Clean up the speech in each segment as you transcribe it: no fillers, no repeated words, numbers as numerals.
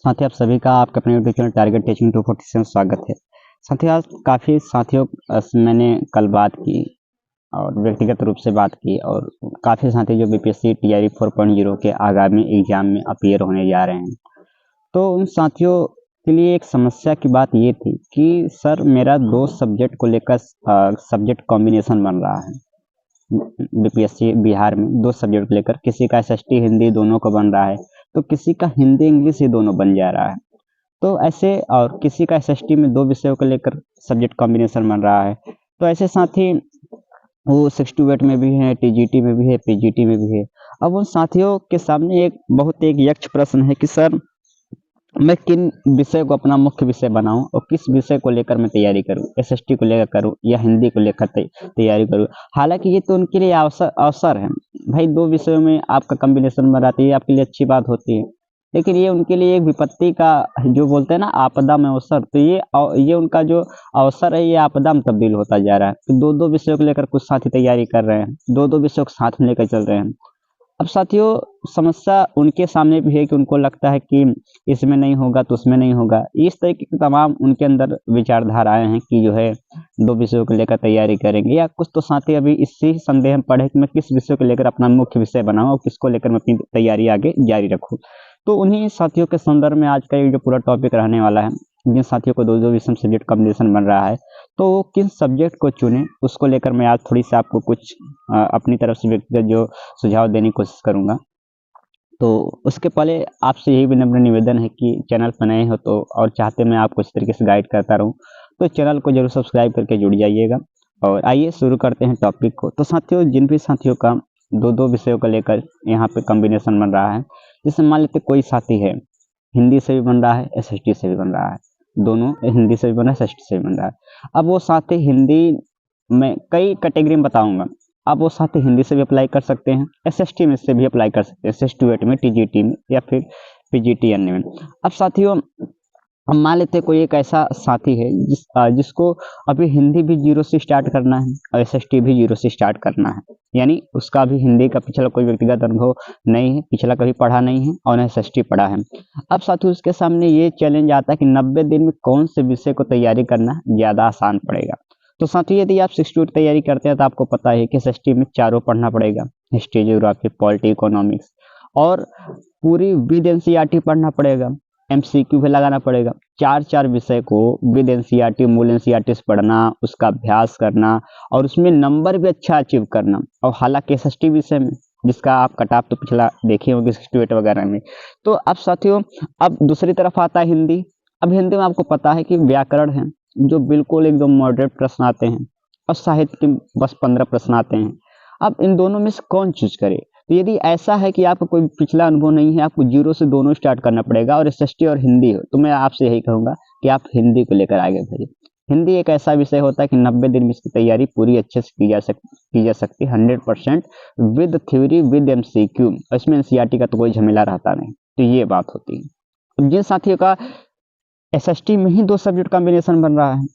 साथ ही आप सभी का आपके अपने यूट्यूब चैनल टारगेट टीचिंग 247 स्वागत है। साथ ही आज काफ़ी साथियों मैंने कल बात की और व्यक्तिगत रूप से बात की और काफ़ी साथी जो बीपीएससी टीआरई 4.0 के आगामी एग्जाम में अपीयर होने जा रहे हैं, तो उन साथियों के लिए एक समस्या की बात ये थी कि सर मेरा 2 सब्जेक्ट को लेकर सब्जेक्ट कॉम्बिनेशन बन रहा है। बीपीएससी बिहार में 2 सब्जेक्ट लेकर किसी का एसएसटी हिंदी दोनों को बन रहा है, तो किसी का हिंदी इंग्लिश ही दोनों बन जा रहा है। तो ऐसे और किसी का एसएसटी में 2 विषयों को लेकर सब्जेक्ट कॉम्बिनेशन बन रहा है। तो ऐसे साथ ही वो 6-8 में भी है, टीजीटी में भी है, पीजीटी में भी है। अब उन साथियों के सामने एक यक्ष प्रश्न है कि सर मैं किन विषय को अपना मुख्य विषय बनाऊं और किस विषय को लेकर मैं तैयारी करूं, एसएसटी को लेकर करूं या हिंदी को लेकर तैयारी करूं। हालांकि ये तो उनके लिए अवसर है भाई, 2 विषयों में आपका कॉम्बिनेशन बनाती है, आपके लिए अच्छी बात होती है। लेकिन ये उनके लिए एक विपत्ति का जो बोलते हैं ना, आपदा में अवसर, तो ये उनका जो अवसर है ये आपदा में तब्दील होता जा रहा है कि 2-2 विषयों को लेकर कुछ साथी तैयारी कर रहे हैं, 2-2 विषयों को साथ में लेकर चल रहे हैं। अब साथियों समस्या उनके सामने भी है कि उनको लगता है कि इसमें नहीं होगा तो उसमें नहीं होगा। इस तरीके की तमाम उनके अंदर विचारधाराएँ हैं कि जो है 2 विषयों को लेकर तैयारी करेंगे, या कुछ तो साथी अभी इसी संदेह में पड़े हैं कि मैं किस विषय को लेकर अपना मुख्य विषय बनाऊँ और किसको लेकर मैं अपनी तैयारी आगे जारी रखूँ। तो उन्हीं साथियों के संदर्भ में आज का ये जो पूरा टॉपिक रहने वाला है, जिन साथियों को 2-2 विषय में सब्जेक्ट कॉम्बिनेशन बन रहा है, तो वो किन सब्जेक्ट को चुनें, उसको लेकर मैं आज थोड़ी-सी आपको कुछ अपनी तरफ से व्यक्तिगत जो सुझाव देने की कोशिश करूँगा। तो उसके पहले आपसे यही विनम्र निवेदन है कि चैनल पर नए हो तो और चाहते मैं आपको इस तरीके से गाइड करता रहूँ, तो चैनल को जरूर सब्सक्राइब करके जुड़ जाइएगा। और आइए शुरू करते हैं टॉपिक को। तो साथियों, जिन भी साथियों का 2-2 विषयों को लेकर यहाँ पे कॉम्बिनेशन बन रहा है, जैसे मान लेते कोई साथी है, हिंदी से भी बन रहा है, एसएसटी से भी बन रहा है, दोनों हिंदी से भी बन रहा है, एसएसटी से भी बन रहा है। अब वो साथी हिंदी में कई कैटेगरी में बताऊँगा। आप वो साथ ही हिंदी से भी अप्लाई कर सकते हैं, एसएसटी में से भी अप्लाई कर सकते हैं, 6-8 में, टीजीटी में या फिर पीजीटी अन्य में। अब साथियों, हम मान लेते हैं कोई एक ऐसा साथी है जिसको अभी हिंदी भी 0 से स्टार्ट करना है और एसएसटी भी 0 से स्टार्ट करना है, यानी उसका भी हिंदी का पिछला कोई व्यक्तिगत अनुभव नहीं है, पिछला कभी पढ़ा नहीं है और न एसएसटी पढ़ा है। अब साथियों उसके सामने ये चैलेंज आता है कि 90 दिन में कौन से विषय को तैयारी करना ज़्यादा आसान पड़ेगा। तो साथियों, यदि आप 6-8 तैयारी करते हैं तो आपको पता है कि एसएसटी में चारों पढ़ना पड़ेगा, हिस्ट्री, ज्योग्राफी, पॉलिटी, इकोनॉमिक्स, और पूरी विद एनसीईआरटी पढ़ना पड़ेगा, एमसीक्यू भी लगाना पड़ेगा। 4-4 विषय को विद एनसीईआरटी, मूल एनसीईआरटी से पढ़ना, उसका अभ्यास करना और उसमें नंबर भी अच्छा अचीव करना। और हालांकि एसएसटी विषय में जिसका आप कट ऑफ तो पिछला देखे होंगे 6-8 वगैरह में। तो अब साथियों, अब दूसरी तरफ आता है हिंदी। अब हिंदी में आपको पता है कि व्याकरण है जो बिल्कुल एकदम मॉडरेट प्रश्न आते हैं और साहित्य के बस 15 प्रश्न आते हैं। अब इन दोनों में से कौन चूज करे? तो यदि ऐसा है कि आपका कोई पिछला अनुभव नहीं है, आपको 0 से दोनों स्टार्ट करना पड़ेगा और एसएसटी और हिंदी हो, तो मैं आपसे यही कहूँगा कि आप हिंदी को लेकर आगे बढ़िए। हिंदी एक ऐसा विषय होता है कि 90 दिन में इसकी तैयारी पूरी अच्छे से की जा सकती है, 100% विद थ्योरी, विद एमसीक्यू। इसमें एनसीईआरटी का तो कोई झमेला रहता नहीं। तो ये बात होती है। जिन साथियों का एसएसटी में ही 2 सब्जेक्ट कॉम्बिनेशन बन रहा है,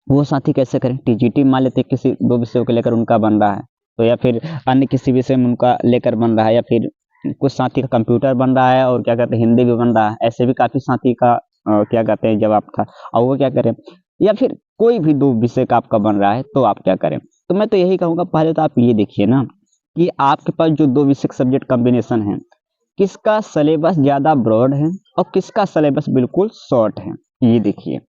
वो साथी कैसे करें? टीजीटी मान लेते किसी 2 विषयों को लेकर उनका बन रहा है, तो या फिर अन्य किसी विषय में उनका लेकर बन रहा है, या फिर कुछ साथी का कंप्यूटर बन रहा है और क्या कहते हैं हिंदी भी बन रहा है। ऐसे भी काफ़ी साथी का क्या कहते हैं जवाब था, और वो क्या करें? या फिर कोई भी 2 विषय का आपका बन रहा है तो आप क्या करें? तो मैं तो यही कहूँगा, पहले तो आप ये देखिए ना कि आपके पास जो 2 विषय का सब्जेक्ट कॉम्बिनेशन है, किसका सिलेबस ज़्यादा ब्रॉड है और किसका सिलेबस बिल्कुल शॉर्ट है, ये देखिए।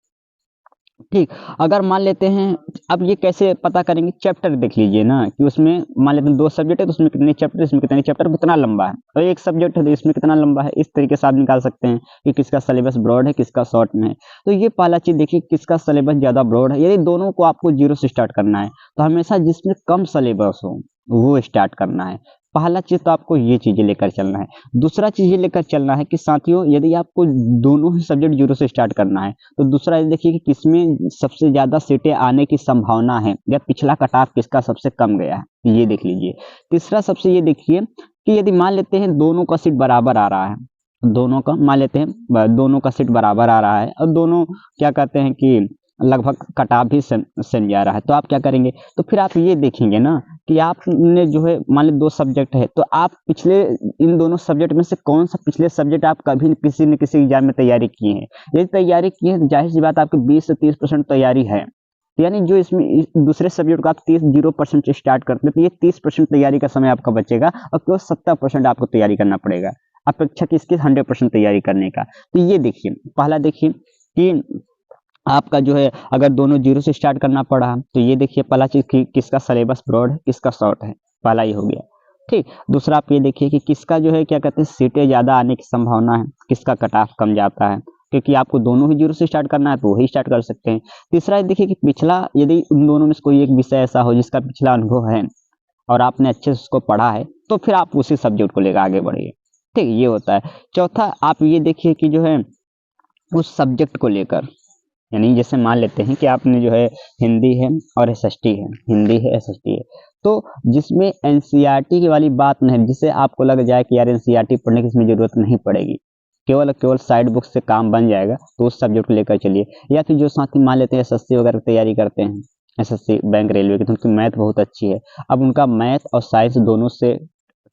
ठीक, अगर मान लेते हैं, अब ये कैसे पता करेंगे? चैप्टर देख लीजिए ना कि उसमें मान लेते हैं 2 सब्जेक्ट है तो उसमें कितने चैप्टर, इसमें कितने चैप्टर, कितना लंबा है, और एक सब्जेक्ट है तो इसमें कितना लंबा है। इस तरीके से आप निकाल सकते हैं कि किसका सिलेबस ब्रॉड है, किसका शॉर्ट में है। तो ये पहला चीज देखिए, किसका सिलेबस ज्यादा ब्रॉड है। यदि दोनों को आपको 0 से स्टार्ट करना है तो हमेशा जिसमें कम सिलेबस हो वो स्टार्ट करना है। पहला चीज तो आपको ये चीजें लेकर चलना है। दूसरा चीज ये लेकर चलना है कि साथियों, यदि आपको दोनों ही सब्जेक्ट 0 से स्टार्ट करना है तो दूसरा ये देखिए कि किसमें सबसे ज्यादा सीटें आने की संभावना है, या पिछला कट ऑफ किसका सबसे कम गया है, ये देख लीजिए। तीसरा सबसे ये देखिए कि यदि मान लेते हैं दोनों का सीट बराबर आ रहा है, दोनों का मान लेते हैं दोनों का सीट बराबर आ रहा है और दोनों क्या कहते हैं कि लगभग कट ऑफ भी सेम जा रहा है, तो आप क्या करेंगे? तो फिर आप ये देखेंगे ना कि आपने जो है मान ली 2 सब्जेक्ट है, तो आप पिछले इन दोनों सब्जेक्ट में से कौन-सा पिछले सब्जेक्ट आप कभी किसी न किसी एग्ज़ाम में तैयारी किए हैं। यदि तैयारी किए हैं तो ज़ाहिर-सी बात है आपकी 20 से 30% तैयारी है। तो यानी जो इसमें दूसरे सब्जेक्ट को आप 0% से स्टार्ट करते हैं, तो ये 30% तैयारी का समय आपका बचेगा और केवल 70% आपको तैयारी करना पड़ेगा। अपेक्षा किसकी 100% तैयारी करने का। तो ये देखिए, पहला देखिए कि आपका जो है अगर दोनों 0 से स्टार्ट करना पड़ा, तो ये देखिए पहला चीज़ कि किसका सिलेबस ब्रॉड है, किसका शॉर्ट है, पहला ये हो गया, ठीक। दूसरा आप ये देखिए कि किसका जो है क्या कहते हैं सीटें ज़्यादा आने की संभावना है, किसका कट ऑफ कम जाता है, क्योंकि आपको दोनों ही 0 से स्टार्ट करना है तो वही स्टार्ट कर सकते हैं। तीसरा ये देखिए कि पिछला यदि उन दोनों में से कोई एक विषय ऐसा हो जिसका पिछला अनुभव है और आपने अच्छे से उसको पढ़ा है, तो फिर आप उसी सब्जेक्ट को लेकर आगे बढ़िए, ठीक, ये होता है। चौथा आप ये देखिए कि जो है उस सब्जेक्ट को लेकर, यानी जैसे मान लेते हैं कि आपने जो है हिंदी है और एसएसटी है, हिंदी है एसएसटी है, तो जिसमें एनसीईआरटी की वाली बात नहीं, जिससे आपको लग जाए कि यार एनसीईआरटी पढ़ने की इसमें जरूरत नहीं पड़ेगी, केवल केवल साइड बुक से काम बन जाएगा, तो उस सब्जेक्ट को लेकर चलिए। या फिर जो साथी मान लेते हैं एसएससी वगैरह की तैयारी करते हैं, एसएससी बैंक रेलवे की, तो उनकी मैथ बहुत अच्छी है, अब उनका मैथ और साइंस दोनों से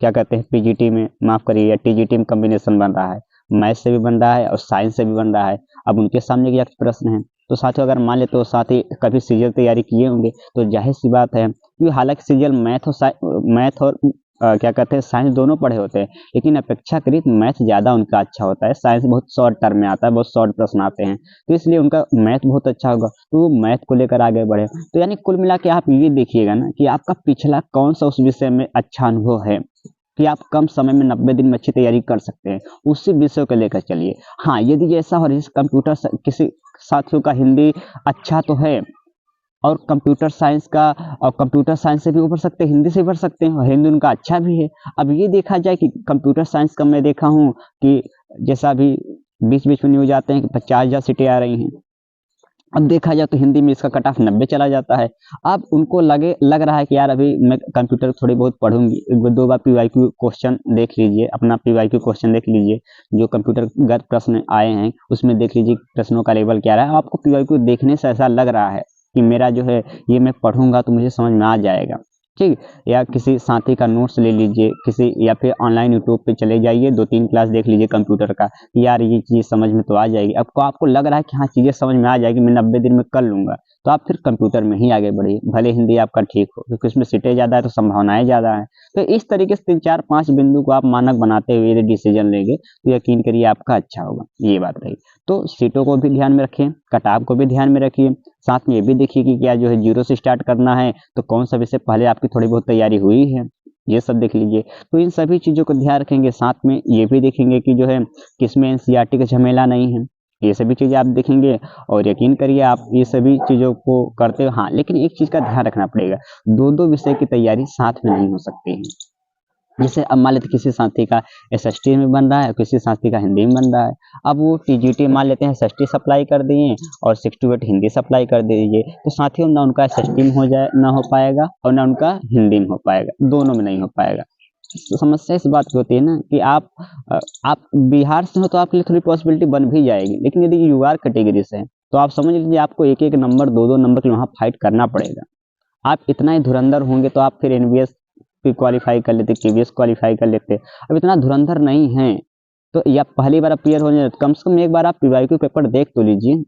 क्या कहते हैं पीजीटी में, माफ करिए, या टीजीटी में कॉम्बिनेशन बन रहा है, मैथ से भी बन रहा है और साइंस से भी बन रहा है। अब उनके सामने क्या प्रश्न है, तो साथियों अगर मान ले तो साथी कभी सीरियल तैयारी किए होंगे, तो जाहिर सी बात है कि हालांकि सीरियल मैथ और क्या कहते हैं साइंस दोनों पढ़े होते हैं, लेकिन अपेक्षाकृत मैथ ज़्यादा उनका अच्छा होता है, साइंस बहुत शॉर्ट टर्म में आता है, बहुत शॉर्ट प्रश्न आते हैं, तो इसलिए उनका मैथ बहुत अच्छा होगा, तो वो मैथ को लेकर आगे बढ़े। तो यानी कुल मिला के आप ये देखिएगा ना कि आपका पिछला कौन सा उस विषय में अच्छा अनुभव है कि आप कम समय में 90 दिन में अच्छी तैयारी कर सकते हैं, उसी विषय को लेकर चलिए। हाँ, यदि ऐसा हो जैसे किसी साथियों का हिंदी अच्छा तो है और कंप्यूटर साइंस का, और कंप्यूटर साइंस से भी वो पढ़ सकते हैं, हिंदी से भी पढ़ सकते हैं और हिंदी उनका अच्छा भी है। अब ये देखा जाए कि कंप्यूटर साइंस का मैं देखा हूँ कि जैसा अभी बीच-बीच में न्यूज़ आते हैं कि 50,000 सीटें आ रही हैं। अब देखा जाए तो हिंदी में इसका कट ऑफ 90 चला जाता है। अब उनको लग रहा है कि यार अभी मैं कंप्यूटर थोड़ी बहुत पढ़ूँगी, 1-2 बार पीवाईक्यू क्वेश्चन देख लीजिए, अपना पीवाईक्यू क्वेश्चन देख लीजिए, जो कंप्यूटरगत प्रश्न आए हैं, उसमें देख लीजिए प्रश्नों का लेवल क्या रहा है। आपको पीवाईक्यू देखने से ऐसा लग रहा है कि मेरा जो है ये मैं पढ़ूँगा तो मुझे समझ में आ जाएगा, ठीक। या किसी साथी का नोट्स ले लीजिए, किसी या फिर ऑनलाइन यूट्यूब पे चले जाइए, 2-3 क्लास देख लीजिए कंप्यूटर का, यार ये चीज़ समझ में तो आ जाएगी। अब को आपको लग रहा है कि हाँ, चीज़ें समझ में आ जाएगी, मैं 90 दिन में कर लूँगा, तो आप फिर कंप्यूटर में ही आगे बढ़िए, भले हिंदी आपका ठीक हो, क्योंकि उसमें सीटें ज़्यादा है तो संभावनाएँ ज़्यादा हैं। तो इस तरीके से 3, 4, 5 बिंदु को आप मानक बनाते हुए यदि डिसीजन लेंगे, तो यकीन करिए आपका अच्छा होगा, ये बात रही। तो सीटों को भी ध्यान में रखिए, कट-ऑफ को भी ध्यान में रखिए, साथ में ये भी देखिए कि क्या जो है 0 से स्टार्ट करना है, तो कौन सा विषय पहले आपकी थोड़ी बहुत तैयारी हुई है, ये सब देख लीजिए। तो इन सभी चीज़ों को ध्यान रखेंगे, साथ में ये भी देखेंगे कि जो है किसमें एनसीईआरटी का झमेला नहीं है, ये सभी चीज़ें आप देखेंगे और यकीन करिए आप ये सभी चीज़ों को करते हो। हाँ, लेकिन एक चीज़ का ध्यान रखना पड़ेगा, 2-2 विषय की तैयारी साथ में नहीं हो सकती है। जैसे अब मान लेते किसी साथी का एसएसटी में बन रहा है, किसी साथी का हिंदी में बन रहा है। अब वो टीजीटी मान लेते हैं एसएसटी सप्लाई कर दिए और 6 to 8 हिंदी सप्लाई कर दीजिए, तो साथियों ना उनका एसएसटी में ना हो पाएगा और ना उनका हिंदी में हो पाएगा, दोनों में नहीं हो पाएगा। तो समस्या इस बात की होती है ना कि आप बिहार से हो तो आपके लिए थोड़ी पॉसिबिलिटी बन भी जाएगी, लेकिन यदि यूआर कैटेगरी से हैं, तो आप समझ लीजिए आपको 1-1 नंबर, 2-2 नंबर के लिए वहाँ फाइट करना पड़ेगा। आप इतना ही धुरंधर होंगे तो आप फिर एनवीएस भी क्वालीफाई कर लेते, केवीएस क्वालीफाई कर लेते। अब इतना धुरंधर नहीं हैं, तो या पहली बार अपीयर होने तो कम से कम एक बार आप पीवाईक्यू पेपर देख तो लीजिए।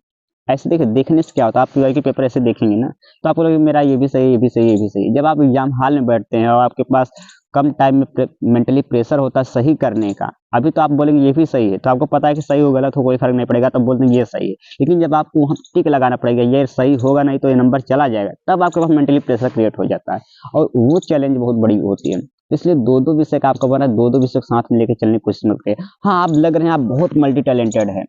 ऐसे देखिए, देखने से क्या होता है, आप पीवाईक्यू पेपर ऐसे देखेंगे ना, तो आपको लगेगा मेरा ये भी सही है, ये भी सही है, ये भी सही है। जब आप एग्जाम हॉल में बैठते हैं और आपके पास कम टाइम में मेंटली प्रेशर होता है सही करने का, अभी तो आप बोलेंगे ये भी सही है, तो आपको पता है कि सही हो गलत हो कोई फर्क नहीं पड़ेगा, तब बोलते हैं ये सही है। लेकिन जब आपको वहाँ टिक लगाना पड़ेगा, ये सही होगा नहीं तो ये नंबर चला जाएगा, तब आपके पास मेंटली प्रेशर क्रिएट हो जाता है और वो चैलेंज बहुत बड़ी होती है। इसलिए 2-2 विषय का आपका बना, 2-2 विषय को साथ में लेके चलने की कोशिश मत करिए। हाँ, आप लग रहे हैं आप बहुत मल्टी टैलेंटेड हैं,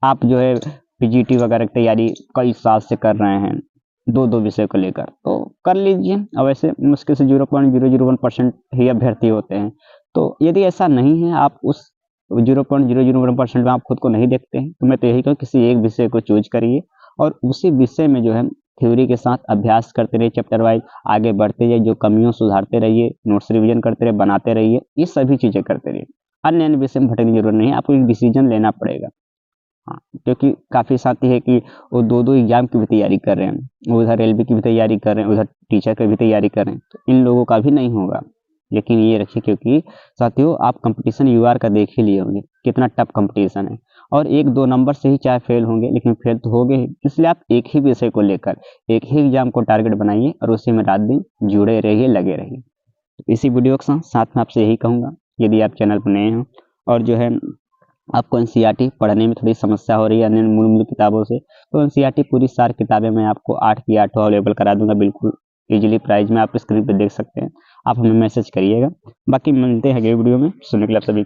आप जो है पीजीटी वगैरह की तैयारी कई साल से कर रहे हैं, 2-2 विषय को लेकर, तो कर लीजिए। अब ऐसे मुश्किल से 0.001% ही अभ्यर्थी होते हैं। तो यदि ऐसा नहीं है, आप उस 0.001% में आप खुद को नहीं देखते हैं, तो मैं तो यही कहूँ किसी एक विषय को चूज़ करिए और उसी विषय में जो है थ्योरी के साथ अभ्यास करते रहिए, चैप्टर वाइज़ आगे बढ़ते जाइए, जो कमियों सुधारते रहिए, नोट्स रिवीजन करते रहिए, बनाते रहिए, ये सभी चीज़ें करते रहिए। अन्य विषय में भटकने की ज़रूरत नहीं है, आपको एक डिसीजन लेना पड़ेगा। हाँ, क्योंकि काफ़ी साथी है कि वो 2-2 एग्ज़ाम की भी तैयारी कर रहे हैं, वो उधर रेलवे की भी तैयारी कर रहे हैं, उधर टीचर की भी तैयारी कर रहे हैं, तो इन लोगों का भी नहीं होगा। लेकिन ये रखिए, क्योंकि साथियों आप कंपटीशन यूआर का देख ही लिए होंगे, कितना टफ कंपटीशन है और 1-2 नंबर से ही चाहे फेल होंगे, लेकिन फेल तो होंगे ही। इसलिए आप एक ही विषय को लेकर, एक ही एग्ज़ाम को टारगेट बनाइए और उसी में रात-दिन जुड़े रहिए, लगे रहिए। तो इसी वीडियो के साथ में आपसे यही कहूँगा, यदि आप चैनल पर नए हो और जो है आपको एनसीईआरटी पढ़ने में थोड़ी समस्या हो रही है अन्य मूल किताबों से, तो एनसीईआरटी पूरी सारी किताबें मैं आपको 8 की 8 अवेलेबल करा दूंगा, बिल्कुल इजीली प्राइस में आप स्क्रीन पे देख सकते हैं। आप हमें मैसेज करिएगा। बाकी मिलते हैं अगले वीडियो में। सुनने के लिए आप सभी